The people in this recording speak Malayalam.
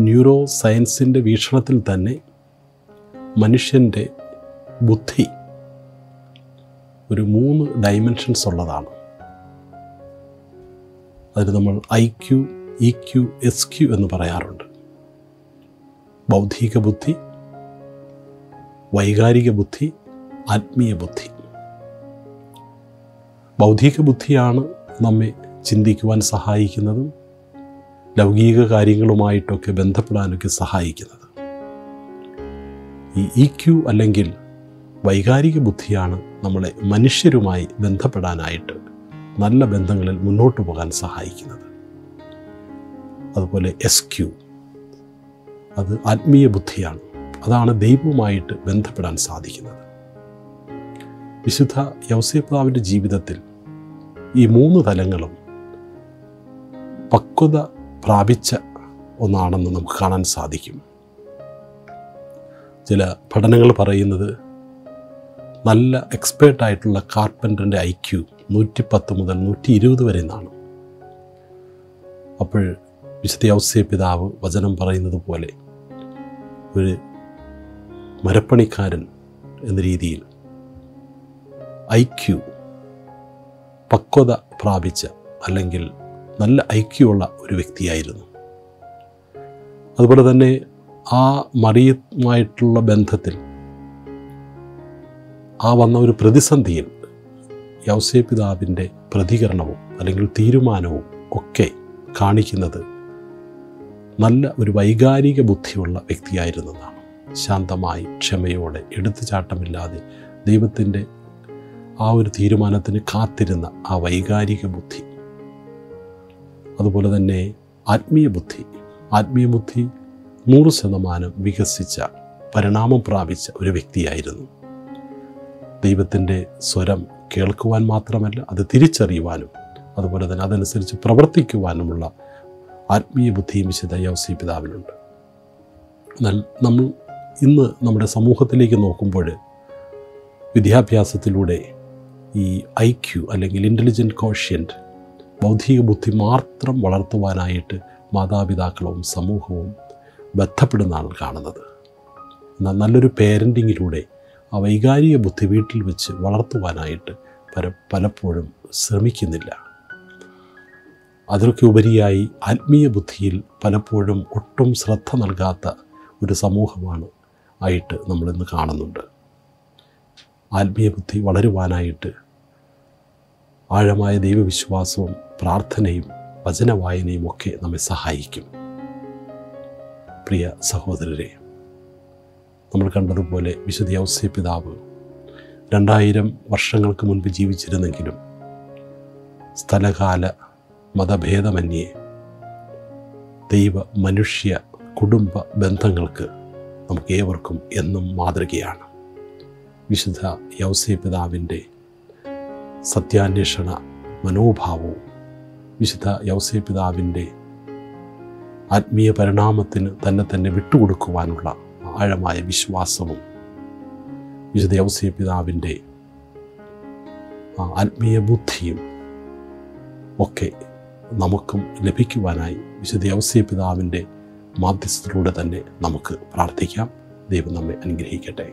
ന്യൂറോ സയൻസിൻ്റെ വീക്ഷണത്തിൽ തന്നെ മനുഷ്യൻ്റെ ബുദ്ധി ഒരു 3 ഡൈമെൻഷൻസ് ഉള്ളതാണ്. അതിന് നമ്മൾ IQ, EQ, SQ എന്ന് പറയാറുണ്ട്. ബൗദ്ധിക ബുദ്ധി, വൈകാരിക ബുദ്ധി, ആത്മീയ ബുദ്ധി. ബൗദ്ധിക ബുദ്ധിയാണ് നമ്മെ ചിന്തിക്കുവാൻ സഹായിക്കുന്നതും ലൗകിക കാര്യങ്ങളുമായിട്ടൊക്കെ ബന്ധപ്പെടാനൊക്കെ സഹായിക്കുന്നത്. ഈ EQ അല്ലെങ്കിൽ വൈകാരിക ബുദ്ധിയാണ് നമ്മളെ മനുഷ്യരുമായി ബന്ധപ്പെടാനായിട്ട് നല്ല ബന്ധങ്ങളിൽ മുന്നോട്ട് പോകാൻ സഹായിക്കുന്നത്. അതുപോലെ SQ അത് ആത്മീയ ബുദ്ധിയാണ്. അതാണ് ദൈവവുമായിട്ട് ബന്ധപ്പെടാൻ സാധിക്കുന്നത്. വിശുദ്ധ യൗസേപ്പിതാവിൻ്റെ ജീവിതത്തിൽ ഈ 3 തലങ്ങളും പക്വത പ്രാപിച്ച ഒന്നാണെന്ന് നമുക്ക് കാണാൻ സാധിക്കും. ചില പഠനങ്ങൾ പറയുന്നത് നല്ല എക്സ്പേർട്ടായിട്ടുള്ള കാർപ്പൻ്ററിൻ്റെ IQ 110 മുതൽ 120 വരെ എന്നാണ്. അപ്പോൾ വിശുദ്ധ യൗസേപ്പിതാവ് വചനം പറയുന്നത് പോലെ ഒരു മരപ്പണിക്കാരൻ എന്ന രീതിയിൽ IQ പക്വത പ്രാപിച്ച അല്ലെങ്കിൽ നല്ല IQ ഉള്ള ഒരു വ്യക്തിയായിരുന്നു. അതുപോലെ തന്നെ ആ മറിയവുമായിട്ടുള്ള ബന്ധത്തിൽ ആ വന്ന ഒരു പ്രതിസന്ധിയിൽ യൗസേപ്പിതാവിൻ്റെ പ്രതികരണവും അല്ലെങ്കിൽ തീരുമാനവും ഒക്കെ കാണിക്കുന്നത് നല്ല ഒരു വൈകാരിക ബുദ്ധിയുള്ള വ്യക്തിയായിരുന്നതാണ്. ശാന്തമായി ക്ഷമയോടെ എടുത്തുചാട്ടമില്ലാതെ ദൈവത്തിൻ്റെ ആ ഒരു തീരുമാനത്തിന് കാത്തിരുന്ന ആ വൈകാരിക ബുദ്ധി. അതുപോലെ തന്നെ ആത്മീയ ബുദ്ധി 100% വികസിച്ച പരിണാമം പ്രാപിച്ച ഒരു വ്യക്തിയായിരുന്നു. ദൈവത്തിൻ്റെ സ്വരം കേൾക്കുവാൻ മാത്രമല്ല അത് തിരിച്ചറിയുവാനും അതുപോലെ തന്നെ അതനുസരിച്ച് പ്രവർത്തിക്കുവാനുമുള്ള ആത്മീയ ബുദ്ധിയും വിശുദ്ധ യൗസേപ്പിതാവിനുണ്ട്. എന്നാൽ നമ്മൾ ഇന്ന് നമ്മുടെ സമൂഹത്തിലേക്ക് നോക്കുമ്പോൾ വിദ്യാഭ്യാസത്തിലൂടെ ഈ IQ അല്ലെങ്കിൽ ഇൻ്റലിജൻറ്റ് കോഷ്യൻ്റ് ബൗദ്ധിക ബുദ്ധി മാത്രം വളർത്തുവാനായിട്ട് മാതാപിതാക്കളും സമൂഹവും ബന്ധപ്പെടുന്നതാണ് കാണുന്നത്. എന്നാൽ നല്ലൊരു പേരൻറ്റിങ്ങിലൂടെ ആ വൈകാരിക ബുദ്ധി വീട്ടിൽ വെച്ച് വളർത്തുവാനായിട്ട് പലപ്പോഴും ശ്രമിക്കുന്നില്ല. അതിലൊക്കെ ഉപരിയായി ആത്മീയ ബുദ്ധിയിൽ പലപ്പോഴും ഒട്ടും ശ്രദ്ധ നൽകാത്ത ഒരു സമൂഹമാണ് ആയിട്ട് നമ്മളിന്ന് കാണുന്നുണ്ട്. ആത്മീയ ബുദ്ധി വളരുവാനായിട്ട് ആഴമായ ദൈവവിശ്വാസവും പ്രാർത്ഥനയും വചനവായനയും ഒക്കെ നമ്മെ സഹായിക്കും. പ്രിയ സഹോദരരെ, നമ്മൾ കണ്ടതുപോലെ വിശുദ്ധ യൗസേപ്പിതാവ് 2000 വർഷങ്ങൾക്ക് മുൻപ് ജീവിച്ചിരുന്നെങ്കിലും സ്ഥലകാല മതഭേദമന്യേ ദൈവ മനുഷ്യ കുടുംബ ബന്ധങ്ങൾക്ക് നമുക്ക് ഏവർക്കും എന്നും മാതൃകയാണ്. വിശുദ്ധ യൗസേപ്പിതാവിൻ്റെ സത്യാന്വേഷണ മനോഭാവവും വിശുദ്ധ യൗസേപ്പിതാവിൻ്റെ ആത്മീയ പരിണാമത്തിന് തന്നെ വിട്ടുകൊടുക്കുവാനുള്ള ആഴമായ വിശ്വാസവും വിശുദ്ധ യൗസേപ്പിതാവിൻ്റെ ആത്മീയ ബുദ്ധിയും ഒക്കെ നമുക്കും ലഭിക്കുവാനായി വിശുദ്ധ യൗസേപ്പിതാവിൻ്റെ മാധ്യസ്ഥത്തിലൂടെ തന്നെ നമുക്ക് പ്രാർത്ഥിക്കാം. ദൈവം നമ്മെ അനുഗ്രഹിക്കട്ടെ.